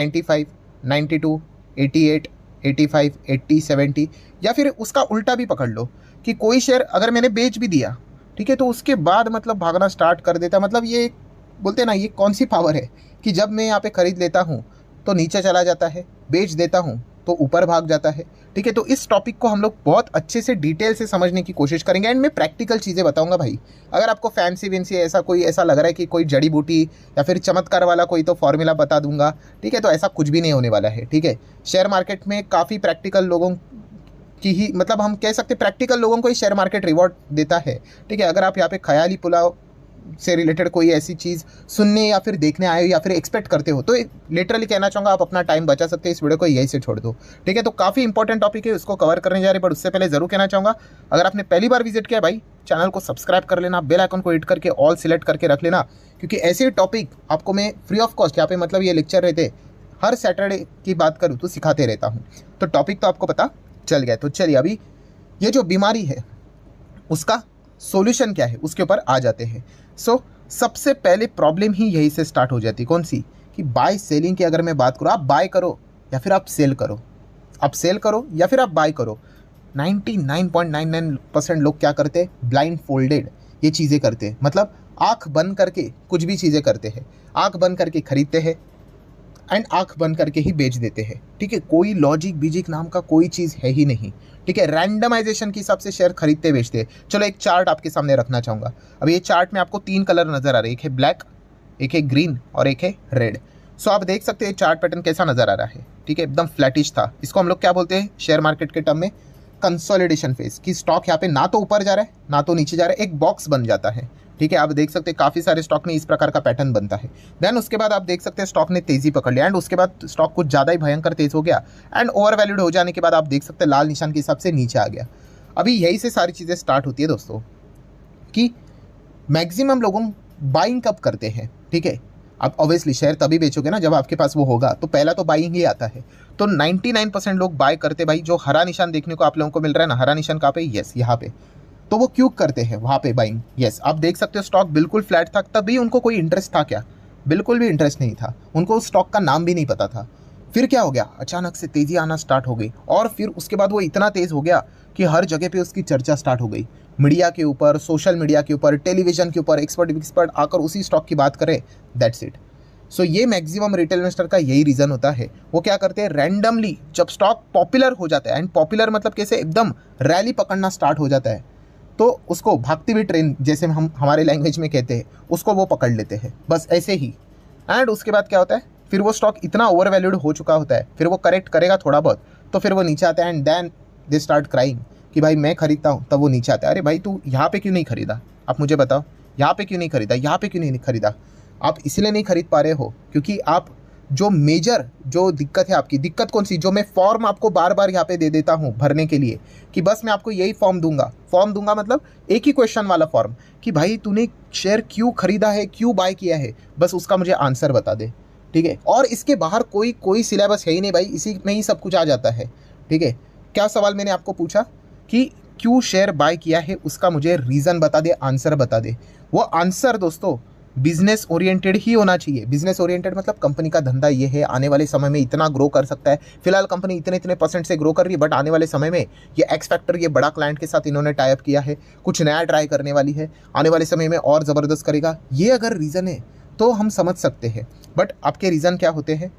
95, 92, 88, 85, 80, 70, या फिर उसका उल्टा भी पकड़ लो कि कोई शेयर अगर मैंने बेच भी दिया, ठीक है, तो उसके बाद मतलब भागना स्टार्ट कर देता। मतलब ये बोलते हैं ना, ये कौन सी पावर है कि जब मैं यहाँ पे खरीद लेता हूँ तो नीचे चला जाता है, बेच देता हूँ तो ऊपर भाग जाता है। ठीक है, तो इस टॉपिक को हम लोग बहुत अच्छे से डिटेल से समझने की कोशिश करेंगे एंड मैं प्रैक्टिकल चीज़ें बताऊंगा भाई। अगर आपको फैंसी वेंसी ऐसा कोई ऐसा लग रहा है कि कोई जड़ी बूटी या फिर चमत्कार वाला कोई तो फॉर्मूला बता दूंगा, ठीक है, तो ऐसा कुछ भी नहीं होने वाला है। ठीक है, शेयर मार्केट में काफ़ी प्रैक्टिकल लोगों की ही, मतलब हम कह सकते प्रैक्टिकल लोगों को ही शेयर मार्केट रिवॉर्ड देता है। ठीक है, अगर आप यहाँ पे ख्याली पुलाव से रिलेटेड कोई ऐसी चीज़ सुनने या फिर देखने आए हो या फिर एक्सपेक्ट करते हो तो लिटरली कहना चाहूँगा आप अपना टाइम बचा सकते हैं, इस वीडियो को यही से छोड़ दो। ठीक है, तो काफ़ी इंपॉर्टेंट टॉपिक है, उसको कवर करने जा रहे हैं, बट उससे पहले जरूर कहना चाहूँगा अगर आपने पहली बार विजिट किया भाई, चैनल को सब्सक्राइब कर लेना, बेल आइकन को हिट करके ऑल सिलेक्ट करके रख लेना, क्योंकि ऐसे टॉपिक आपको मैं फ्री ऑफ कॉस्ट यहाँ पे, मतलब ये लेक्चर रहते हर सैटरडे की बात करूँ तो सिखाते रहता हूँ। तो टॉपिक तो आपको पता चल गया, तो चलिए अभी ये जो बीमारी है उसका सॉल्यूशन क्या है उसके ऊपर आ जाते हैं। सबसे पहले प्रॉब्लम ही यही से स्टार्ट हो जाती है, कौन सी, कि बाय सेलिंग की अगर मैं बात करूँ, आप बाय करो या फिर आप सेल करो, आप सेल करो या फिर आप बाय करो। 99.99% लोग क्या करते हैं, ब्लाइंड फोल्डेड ये चीज़ें करते हैं, मतलब आंख बंद करके कुछ भी चीज़ें करते हैं, आंख बंद करके खरीदते हैं एंड आंख बंद करके ही बेच देते हैं। ठीक है, कोई लॉजिक बीजिक नाम का कोई चीज़ है ही नहीं। ठीक है, रैंडमाइजेशन के हिसाब से शेयर खरीदते बेचते हैं। चलो एक चार्ट आपके सामने रखना चाहूँगा। अब ये चार्ट में आपको 3 कलर नजर आ रहे हैं, एक है ब्लैक, एक है ग्रीन और एक है रेड। आप देख सकते हैं चार्ट पैटर्न कैसा नजर आ रहा है। ठीक है, एकदम फ्लैटिश था। इसको हम लोग क्या बोलते हैं शेयर मार्केट के टर्म में, कंसोलिडेशन फेज, की स्टॉक यहाँ पे ना तो ऊपर जा रहा है ना तो नीचे जा रहा है, एक बॉक्स बन जाता है। ठीक है, आप देख सकते हैं काफ़ी सारे स्टॉक में इस प्रकार का पैटर्न बनता है। देन उसके बाद आप देख सकते हैं स्टॉक ने तेजी पकड़ लिया एंड उसके बाद स्टॉक कुछ ज़्यादा ही भयंकर तेज हो गया एंड ओवर वैल्यूड हो जाने के बाद आप देख सकते हैं लाल निशान के हिसाब से नीचे आ गया। अभी यही से सारी चीज़ें स्टार्ट होती है दोस्तों, कि मैक्सिमम लोगों बाइंग कब करते हैं। ठीक है, आप ऑब्वियसली शेयर तभी बेचोगे ना जब आपके पास वो होगा, तो पहला तो बाइंग ही आता है। तो 99% लोग बाय करते भाई, जो हरा निशान देखने को आप लोगों को मिल रहा है ना, हरा निशान कहाँ पे, यस यहाँ पे, तो वो क्यों करते हैं वहाँ पे बाइंग। यस, आप देख सकते हो स्टॉक बिल्कुल फ्लैट था, तभी उनको कोई इंटरेस्ट था क्या, बिल्कुल भी इंटरेस्ट नहीं था, उनको उस स्टॉक का नाम भी नहीं पता था। फिर क्या हो गया, अचानक से तेजी आना स्टार्ट हो गई और फिर उसके बाद वो इतना तेज हो गया कि हर जगह पे उसकी चर्चा स्टार्ट हो गई, मीडिया के ऊपर, सोशल मीडिया के ऊपर, टेलीविजन के ऊपर, एक्सपर्ट आकर उसी स्टॉक की बात करे, दैट्स इट। ये मैक्सिमम रिटेल इन्वेस्टर का यही रीजन होता है, वो क्या करते हैं रैंडमली जब स्टॉक पॉपुलर हो जाता है, एंड पॉपुलर मतलब कैसे, एकदम रैली पकड़ना स्टार्ट हो जाता है, तो उसको भागती हुई ट्रेन जैसे हम हमारे लैंग्वेज में कहते हैं, उसको वो पकड़ लेते हैं, बस ऐसे ही। एंड उसके बाद क्या होता है, फिर वो स्टॉक इतना ओवर वैल्यूड हो चुका होता है, फिर वो करेक्ट करेगा थोड़ा बहुत, तो फिर वो नीचे आता है and then they start crying कि भाई मैं खरीदता हूँ, तब वो नीचे आता है, अरे भाई तू यहाँ पे क्यों नहीं खरीदा, आप मुझे बताओ, यहाँ पे क्यों नहीं खरीदा, यहाँ पे क्यों नहीं खरीदा। आप इसलिए नहीं खरीद पा रहे हो क्योंकि आप जो मेजर जो दिक्कत है, आपकी दिक्कत कौन सी, जो मैं फॉर्म आपको बार बार यहाँ पे दे देता हूँ भरने के लिए, कि बस मैं आपको यही फॉर्म दूंगा मतलब एक ही क्वेश्चन वाला फॉर्म, कि भाई तूने शेयर क्यों खरीदा है, क्यों बाय किया है, बस उसका मुझे आंसर बता दे। ठीक है, और इसके बाहर कोई सिलेबस है ही नहीं भाई, इसी में ही सब कुछ आ जाता है। ठीक है, क्या सवाल मैंने आपको पूछा कि क्यों शेयर बाय किया है, उसका मुझे रीज़न बता दे, आंसर बता दे। वो आंसर दोस्तों बिजनेस ओरिएंटेड ही होना चाहिए। बिजनेस ओरिएंटेड मतलब कंपनी का धंधा ये है, आने वाले समय में इतना ग्रो कर सकता है, फिलहाल कंपनी इतने परसेंट से ग्रो कर रही है, बट आने वाले समय में ये एक्स फैक्टर, ये बड़ा क्लाइंट के साथ इन्होंने टाई अप किया है, कुछ नया ट्राई करने वाली है, आने वाले समय में और ज़बरदस्त करेगा। ये अगर रीज़न है तो हम समझ सकते हैं, बट आपके रीज़न क्या होते हैं,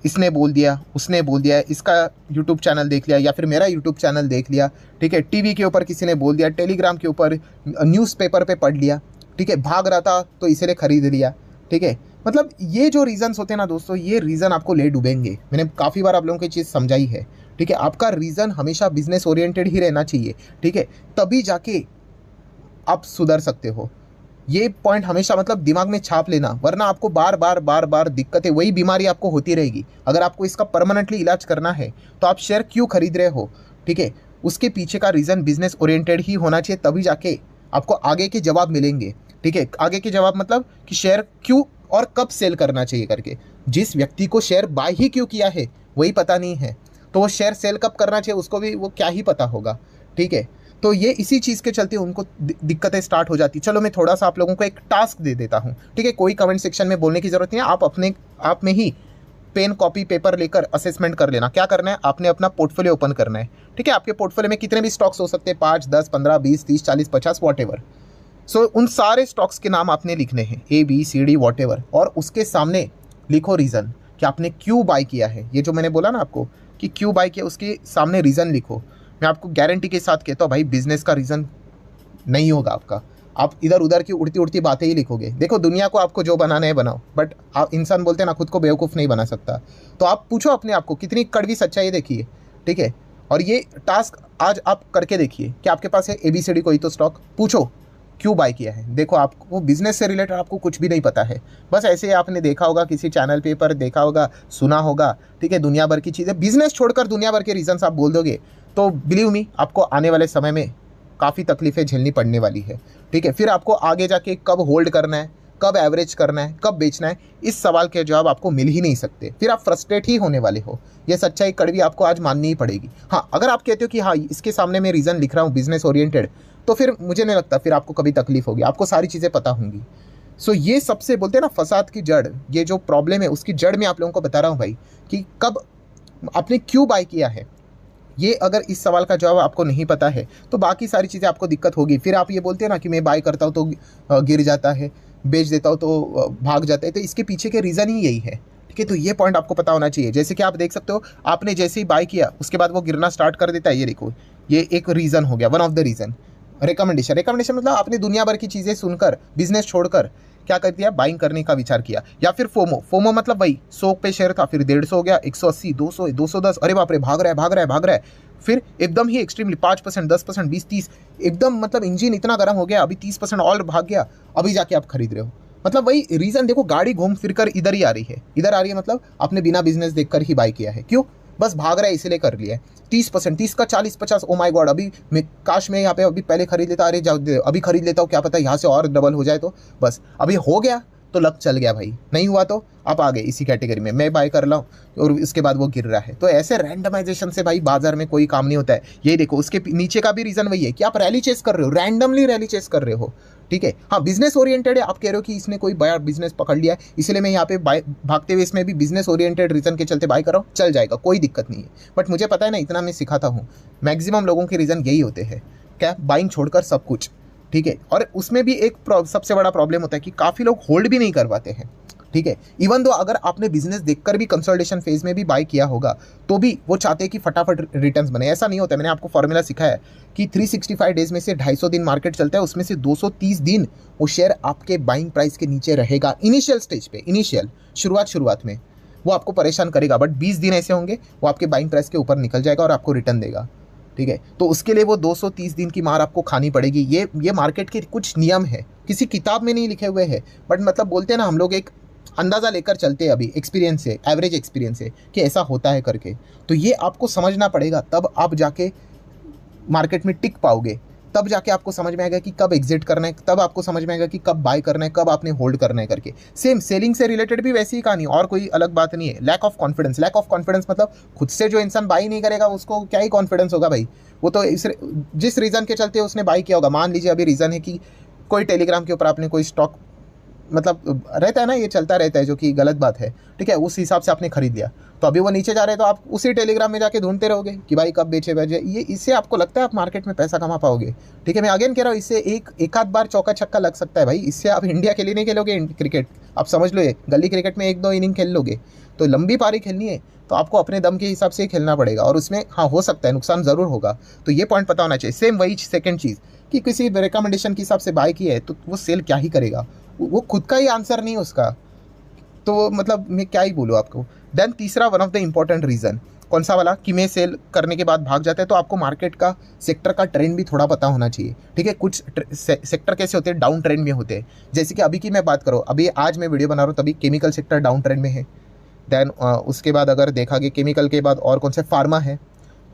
इसने बोल दिया, उसने बोल दिया, इसका यूट्यूब चैनल देख लिया या फिर मेरा यूट्यूब चैनल देख लिया, ठीक है, टीवी के ऊपर किसी ने बोल दिया, टेलीग्राम के ऊपर, न्यूज़पेपर पे पढ़ लिया, ठीक है, भाग रहा था तो इसीलिए खरीद लिया। ठीक है, मतलब ये जो रीज़न्स होते हैं ना दोस्तों, ये रीज़न आपको ले डूबेंगे। मैंने काफ़ी बार आप लोगों को ये चीज़ समझाई है। ठीक है, आपका रीज़न हमेशा बिजनेस ओरिएंटेड ही रहना चाहिए। ठीक है, तभी जाके आप सुधर सकते हो। ये पॉइंट हमेशा मतलब दिमाग में छाप लेना, वरना आपको बार बार दिक्कतें, वही बीमारी आपको होती रहेगी। अगर आपको इसका परमानेंटली इलाज करना है तो आप शेयर क्यों खरीद रहे हो, ठीक है, उसके पीछे का रीज़न बिजनेस ओरिएंटेड ही होना चाहिए, तभी जाके आपको आगे के जवाब मिलेंगे। ठीक है, आगे के जवाब मतलब कि शेयर क्यों और कब सेल करना चाहिए करके। जिस व्यक्ति को शेयर बाय ही क्यों किया है वही पता नहीं है, तो वो शेयर सेल कब करना चाहिए उसको भी वो क्या ही पता होगा। ठीक है, तो ये इसी चीज़ के चलते उनको दिक्कतें स्टार्ट हो जाती। चलो मैं थोड़ा सा आप लोगों को एक टास्क दे देता हूँ। ठीक है, कोई कमेंट सेक्शन में बोलने की ज़रूरत नहीं है, आप अपने आप में ही पेन कॉपी पेपर लेकर असेसमेंट कर लेना। क्या करना है, आपने अपना पोर्टफोलियो ओपन करना है, ठीक है। आपके पोर्टफोलियो में कितने भी स्टॉक्स हो सकते हैं, 5, 10, 15, 20, 30, 40, 50, वॉट एवर। सो उन सारे स्टॉक्स के नाम आपने लिखने हैं, ABCD वॉट एवर, और उसके सामने लिखो रीज़न कि आपने क्यों बाय किया है। ये जो मैंने बोला ना आपको कि क्यों बाय किया, उसके सामने रीज़न लिखो। मैं आपको गारंटी के साथ कहता हूँ भाई, बिजनेस का रीज़न नहीं होगा आपका, आप इधर उधर की उड़ती उड़ती बातें ही लिखोगे। देखो, दुनिया को आपको जो बनाना है बनाओ, बट आप इंसान बोलते हैं ना, खुद को बेवकूफ़ नहीं बना सकता। तो आप पूछो अपने आप को, कितनी कड़वी सच्चाई देखिए, ठीक है। और ये टास्क आज आप करके देखिए कि आपके पास है ABCD कोई तो स्टॉक, पूछो क्यों बाय किया है। देखो, आपको बिजनेस से रिलेटेड आपको कुछ भी नहीं पता है, बस ऐसे आपने देखा होगा किसी चैनल पे पर, देखा होगा, सुना होगा, ठीक है। दुनिया भर की चीज़ें, बिजनेस छोड़कर दुनिया भर के रीजंस आप बोल दोगे तो बिलीव मी, आपको आने वाले समय में काफ़ी तकलीफ़ें झेलनी पड़ने वाली है, ठीक है। फिर आपको आगे जाके कब होल्ड करना है, कब एवरेज करना है, कब बेचना है, इस सवाल के जवाब आपको मिल ही नहीं सकते। फिर आप फ्रस्ट्रेट ही होने वाले हो। ये सच्चाई कड़वी आपको आज माननी ही पड़ेगी। हाँ, अगर आप कहते हो कि हाँ, इसके सामने मैं रीज़न लिख रहा हूँ बिजनेस ओरिएंटेड, तो फिर मुझे नहीं लगता फिर आपको कभी तकलीफ होगी, आपको सारी चीज़ें पता होंगी। सो ये सबसे बोलते हैं ना फसाद की जड़, ये जो प्रॉब्लम है उसकी जड़ मैं आप लोगों को बता रहा हूँ भाई, कि कब आपने क्यों बाय किया है। ये अगर इस सवाल का जवाब आपको नहीं पता है तो बाकी सारी चीज़ें आपको दिक्कत होगी। फिर आप ये बोलते हैं ना कि मैं बाय करता हूँ तो गिर जाता है, बेच देता हूँ तो भाग जाता है, तो इसके पीछे के रीज़न ही यही है, ठीक है। तो ये पॉइंट आपको पता होना चाहिए। जैसे कि आप देख सकते हो, आपने जैसे ही बाय किया उसके बाद वो गिरना स्टार्ट कर देता है, ये देखो, ये एक रीज़न हो गया, one of the reason. Recommendation मतलब आपने दुनिया भर की चीज़ें सुनकर, बिजनेस छोड़कर क्या कर दिया, बाइंग करने का विचार किया। या फिर फोमो मतलब वही 100 पे शेयर था, फिर 150 हो गया, 180, 200, 210, अरे बाप रे, भाग रहा है। फिर एकदम ही एक्सट्रीमली 5%, 10%, 20, 30, एकदम मतलब इंजन इतना गर्म हो गया, अभी 30% और भाग गया, अभी जाके आप खरीद रहे हो। मतलब वही रीज़न, देखो गाड़ी घूम फिर कर इधर ही आ रही है, मतलब आपने बिना बिजनेस देखकर ही बाय किया है। क्यों, बस भाग रहा है इसलिए कर लिया है। 30%, 30 का 40, 50, ओ माय गॉड, अभी मैं काश मैं यहाँ पे अभी पहले खरीद लेता, अरे जाओ अभी खरीद लेता हूँ, क्या पता यहाँ से और डबल हो जाए। तो बस अभी हो गया तो लक चल गया भाई, नहीं हुआ तो आप आ गए इसी कैटेगरी में, मैं बाय कर लाऊं और इसके बाद वो गिर रहा है। तो ऐसे रैंडमाइजेशन से भाई बाजार में कोई काम नहीं होता है। ये देखो, उसके नीचे का भी रीज़न वही है कि आप रैली चेस कर रहे हो, रैंडमली रैली चेस कर रहे हो, ठीक है। हाँ, बिजनेस ओरिएंटेड है, आप कह रहे हो कि इसने कोई बड़ा बिजनेस पकड़ लिया है इसलिए मैं यहाँ पे भागते हुए इसमें भी बिजनेस ओरिएंटेड रीज़न के चलते बाय कर रहा हूँ, चल जाएगा, कोई दिक्कत नहीं है। बट मुझे पता है ना, इतना मैं सिखाता हूँ, मैक्सिमम लोगों के रीज़न यही होते हैं, क्या, बाइंग छोड़कर सब कुछ, ठीक है। और उसमें भी एक सबसे बड़ा प्रॉब्लम होता है कि काफ़ी लोग होल्ड भी नहीं कर पाते हैं, ठीक है। इवन दो अगर आपने बिजनेस देखकर भी कंसोलिडेशन फेज में भी बाय किया होगा तो भी वो चाहते हैं कि फटाफट रिटर्न्स बने, ऐसा नहीं होता है। मैंने आपको फॉर्मूला सिखाया है कि 365 डेज में से 250 दिन मार्केट चलता है, उसमें से 230 दिन वो शेयर आपके बाइंग प्राइस के नीचे रहेगा इनिशियल स्टेज पे, इनिशियल शुरुआत में वो आपको परेशान करेगा, बट 20 दिन ऐसे होंगे वो आपके बाइंग प्राइस के ऊपर निकल जाएगा और आपको रिटर्न देगा, ठीक है। तो उसके लिए वो 230 दिन की मार आपको खानी पड़ेगी। ये मार्केट के कुछ नियम है, किसी किताब में नहीं लिखे हुए हैं, बट मतलब बोलते हैं ना, हम लोग एक अंदाज़ा लेकर चलते हैं अभी एक्सपीरियंस से, एवरेज एक्सपीरियंस से, कि ऐसा होता है करके। तो ये आपको समझना पड़ेगा, तब आप जाके मार्केट में टिक पाओगे, तब जाके आपको समझ में आएगा कि कब एग्जिट करना है, तब आपको समझ में आएगा कि कब बाय करना है, कब आपने होल्ड करना है करके। सेम सेलिंग से रिलेटेड भी वैसी ही कहानी, और कोई अलग बात नहीं है। लैक ऑफ कॉन्फिडेंस मतलब खुद से जो इंसान बाय नहीं करेगा उसको क्या ही कॉन्फिडेंस होगा भाई। वो तो जिस रीज़न के चलते उसने बाय किया होगा, मान लीजिए अभी रीज़न है कि कोई टेलीग्राम के ऊपर आपने कोई स्टॉक, मतलब रहता है ना, ये चलता रहता है जो कि गलत बात है, ठीक है, उस हिसाब से आपने खरीद लिया, तो अभी वो नीचे जा रहे हैं तो आप उसी टेलीग्राम में जाके ढूंढते रहोगे कि भाई कब बेचे। ये इससे आपको लगता है आप मार्केट में पैसा कमा पाओगे, ठीक है। मैं अगेन कह रहा हूँ, इससे एक आध बार चौका छक्का लग सकता है भाई, इससे आप इंडिया के लिए नहीं खेलोगे क्रिकेट, आप समझ लो, ये गली क्रिकेट में 1-2 इनिंग खेल लोगे। तो लंबी पारी खेलनी है तो आपको अपने दम के हिसाब से ही खेलना पड़ेगा, और उसमें हाँ हो सकता है नुकसान ज़रूर होगा, तो ये पॉइंट पता होना चाहिए। सेम वही सेकंड चीज़ कि किसी रिकमेंडेशन के हिसाब से बाय किया है तो वो सेल क्या ही करेगा, वो खुद का ही आंसर नहीं उसका, तो मतलब मैं क्या ही बोलूँ आपको। देन तीसरा one of the important reason कौन सा वाला, कि मैं सेल करने के बाद भाग जाता है, तो आपको मार्केट का सेक्टर का ट्रेंड भी थोड़ा पता होना चाहिए, ठीक है। कुछ सेक्टर कैसे होते हैं, डाउन ट्रेंड में होते हैं। जैसे कि अभी की मैं बात करूँ, अभी आज मैं वीडियो बना रहा हूँ तभी केमिकल सेक्टर डाउन ट्रेंड में है। देन उसके बाद अगर देखा गया केमिकल के बाद और कौन से, फार्मा है,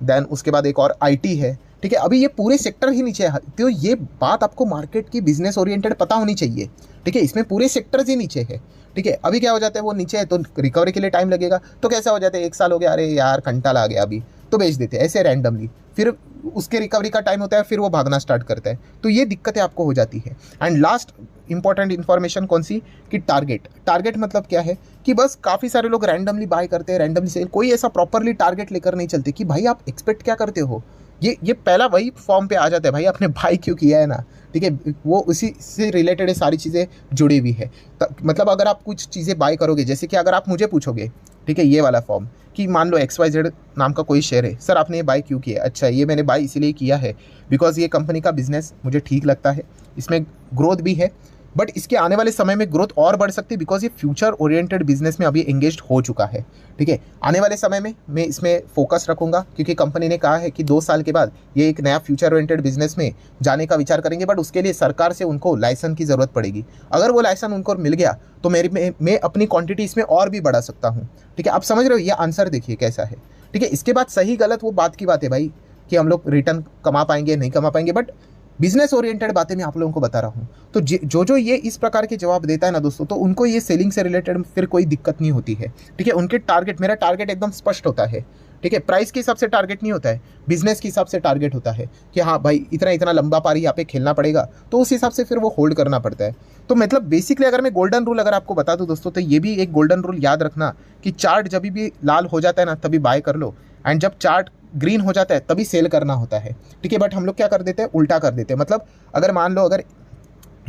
देन उसके बाद एक और IT है, ठीक है। अभी ये पूरे सेक्टर ही नीचे है, तो ये बात आपको मार्केट की बिजनेस ओरिएंटेड पता होनी चाहिए, ठीक है। इसमें पूरे सेक्टर्स ही नीचे है, ठीक है। अभी क्या हो जाता है, वो नीचे है तो रिकवरी के लिए टाइम लगेगा, तो कैसा हो जाता है, 1 साल हो गया, अरे यार कंटाल आ गया, अभी तो बेच देते हैं ऐसे रैंडमली। फिर उसके रिकवरी का टाइम होता है, फिर वो भागना स्टार्ट करता है। तो ये दिक्कतें आपको हो जाती है। एंड लास्ट इंपॉर्टेंट इन्फॉर्मेशन कौन सी, कि टारगेट मतलब क्या है कि बस काफ़ी सारे लोग रैंडमली बाय करते हैं, रैंडमली सेल, कोई ऐसा प्रॉपरली टारगेट लेकर नहीं चलते कि भाई आप एक्सपेक्ट क्या करते हो। ये पहला वही फॉर्म पे आ जाता है, भाई आपने बाय क्यों किया है ना, ठीक है, वो उसी से रिलेटेड है, सारी चीज़ें जुड़ी हुई है। मतलब अगर आप कुछ चीज़ें बाय करोगे, जैसे कि अगर आप मुझे पूछोगे, ठीक है, ये वाला फॉर्म कि मान लो XYZ नाम का कोई शेयर है, सर आपने ये बाय क्यों किया, अच्छा ये मैंने बाय इसीलिए किया है बिकॉज ये कंपनी का बिजनेस मुझे ठीक लगता है, इसमें ग्रोथ भी है, बट इसके आने वाले समय में ग्रोथ और बढ़ सकती है बिकॉज ये फ्यूचर ओरिएंटेड बिजनेस में अभी एंगेज्ड हो चुका है, ठीक है। आने वाले समय में मैं इसमें फोकस रखूंगा क्योंकि कंपनी ने कहा है कि 2 साल के बाद ये एक नया फ्यूचर ओरिएंटेड बिजनेस में जाने का विचार करेंगे, बट उसके लिए सरकार से उनको लाइसेंस की ज़रूरत पड़ेगी। अगर वो लाइसेंस उनको मिल गया तो मैं अपनी क्वांटिटी इसमें और भी बढ़ा सकता हूँ, ठीक है। आप समझ रहे हो, ये आंसर देखिए कैसा है, ठीक है। इसके बाद सही गलत वो बात की बात है भाई, कि हम लोग रिटर्न कमा पाएंगे नहीं कमा पाएंगे, बट बिजनेस ओरिएंटेड बातें मैं आप लोगों को बता रहा हूँ। तो जो ये इस प्रकार के जवाब देता है ना दोस्तों, तो उनको ये सेलिंग से रिलेटेड फिर कोई दिक्कत नहीं होती है, ठीक है। उनके मेरा टारगेट एकदम स्पष्ट होता है, ठीक है। प्राइस के हिसाब से टारगेट नहीं होता है, बिजनेस के हिसाब से टारगेट होता है कि हाँ भाई इतना लंबा पारी यहाँ पे खेलना पड़ेगा, तो उस हिसाब से फिर वो होल्ड करना पड़ता है। तो मतलब बेसिकली अगर मैं गोल्डन रूल अगर आपको बता दूं दोस्तों, तो ये भी एक गोल्डन रूल याद रखना कि चार्ट जब भी लाल हो जाता है ना तभी बाय कर लो, एंड जब चार्ट ग्रीन हो जाता है तभी सेल करना होता है, ठीक है। बट हम लोग क्या कर देते हैं, उल्टा कर देते हैं। मतलब अगर मान लो अगर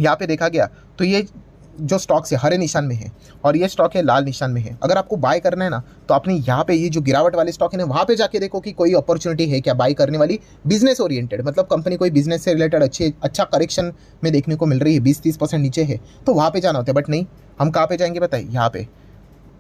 यहाँ पे देखा गया तो ये जो स्टॉक्स है हरे निशान में है और ये स्टॉक है लाल निशान में है, अगर आपको बाय करना है ना तो आपने यहाँ पे ये जो गिरावट वाले स्टॉक है ना वहाँ पे जाके देखो कि कोई अपॉर्चुनिटी है क्या बाय करने वाली, बिजनेस ओरिएंटेड, मतलब कंपनी कोई बिजनेस से रिलेटेड अच्छा करेक्शन में देखने को मिल रही है, 20-30% नीचे है, तो वहाँ पे जाना होता है। बट नहीं, हम कहाँ पे जाएंगे बताइए, यहाँ पे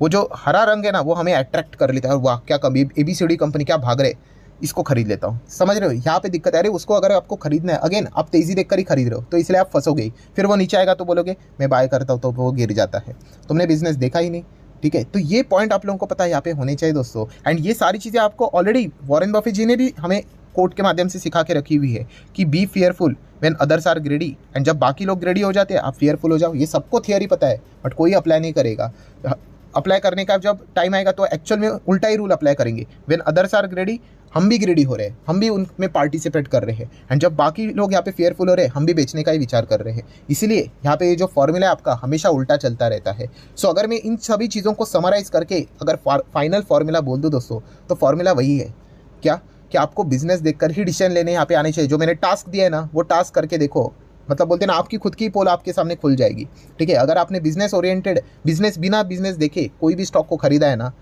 वो जो हरा रंग है ना वो हमें अट्रैक्ट कर लेता है, और वाह क्या कभी ABCD कंपनी क्या भाग रहे, इसको खरीद लेता हूँ। समझ रहे हो, यहाँ पे दिक्कत है। अरे उसको अगर आपको खरीदना है, अगेन आप तेज़ी देखकर ही खरीद रहे हो, तो इसलिए आप फंसोगे ही। फिर वो नीचे आएगा तो बोलोगे मैं बाय करता हूँ, तो वो गिर जाता है, तुमने बिजनेस देखा ही नहीं, ठीक है। तो ये पॉइंट आप लोगों को पता है यहाँ पे होने चाहिए दोस्तों। एंड ये सारी चीज़ें आपको ऑलरेडी वॉरेन बफेट जी ने भी हमें कोट के माध्यम से सिखा के रखी हुई है कि be fearful when others are greedy, and जब बाकी लोग ग्रेडी हो जाते हैं आप फियरफुल हो जाओ। ये सबको थियरी पता है, बट कोई अप्लाई नहीं करेगा। अप्लाई करने का जब टाइम आएगा तो एक्चुअल में उल्टा ही रूल अप्लाई करेंगे। व्हेन अदर्स आर ग्रेडी, हम भी ग्रेडी हो रहे हैं, हम भी उनमें पार्टिसिपेट कर रहे हैं, एंड जब बाकी लोग यहाँ पे फेयरफुल हो रहे हैं हम भी बेचने का ही विचार कर रहे हैं। इसीलिए यहाँ पे ये जो फॉर्मूला है आपका हमेशा उल्टा चलता रहता है। सो अगर मैं इन सभी चीज़ों को समराइज करके अगर फाइनल फॉर्मूला बोल दूँ दोस्तों, तो फॉर्मूला वही है क्या, कि आपको बिजनेस देखकर ही डिसीजन लेने यहाँ पे आने चाहिए। जो मैंने टास्क दिया है ना वो टास्क करके देखो, मतलब बोलते हैं ना आपकी खुद की पोल आपके सामने खुल जाएगी, ठीक है। अगर आपने बिजनेस ओरिएंटेड बिना बिजनेस देखे कोई भी स्टॉक को खरीदा है ना,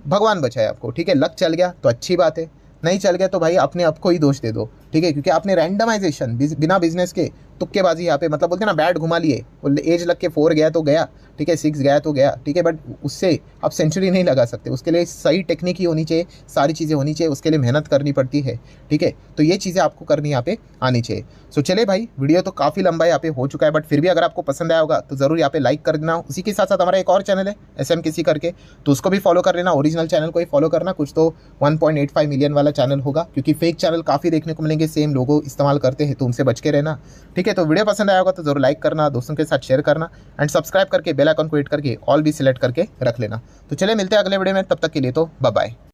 भगवान बचाए आपको, ठीक है। लक चल गया तो अच्छी बात है, नहीं चल गया तो भाई अपने आप को ही दोष दे दो, ठीक है। क्योंकि आपने रैंडमाइजेशन बिना बिजनेस के तुक्केबाजी यहाँ पे, मतलब बोलते हैं ना बैट घुमा लिए, एज लग के 4 गया तो गया, ठीक है, 6 गया तो गया, ठीक है। बट उससे आप सेंचुरी नहीं लगा सकते, उसके लिए सही टेक्निक ही होनी चाहिए, सारी चीज़ें होनी चाहिए, उसके लिए मेहनत करनी पड़ती है, ठीक है। तो ये चीज़ें आपको करनी यहाँ पे आनी चाहिए। सो चले भाई, वीडियो तो काफ़ी लंबा यहाँ पे हो चुका है, बट फिर भी अगर आपको पसंद आया होगा तो ज़रूर यहाँ पे लाइक कर देना। उसी के साथ साथ हमारा एक और चैनल है SMKC करके, तो उसको भी फॉलो कर लेना, ओरिजिनल चैनल को ही फॉलो करना। कुछ तो 1.85 मिलियन वाला चैनल होगा, क्योंकि फेक चैनल काफ़ी देखने को मिलेंगे, सेम लोगो इस्तेमाल करते हैं, तो उनसे बच के रहना, ठीक है। तो वीडियो पसंद आया होगा तो जरूर लाइक करना, दोस्तों के साथ शेयर करना, एंड सब्सक्राइब करके बेल आइकन को हिट करके ऑल भी सिलेक्ट करके रख लेना। तो चले मिलते हैं अगले वीडियो में, तब तक के लिए तो बाय बाय।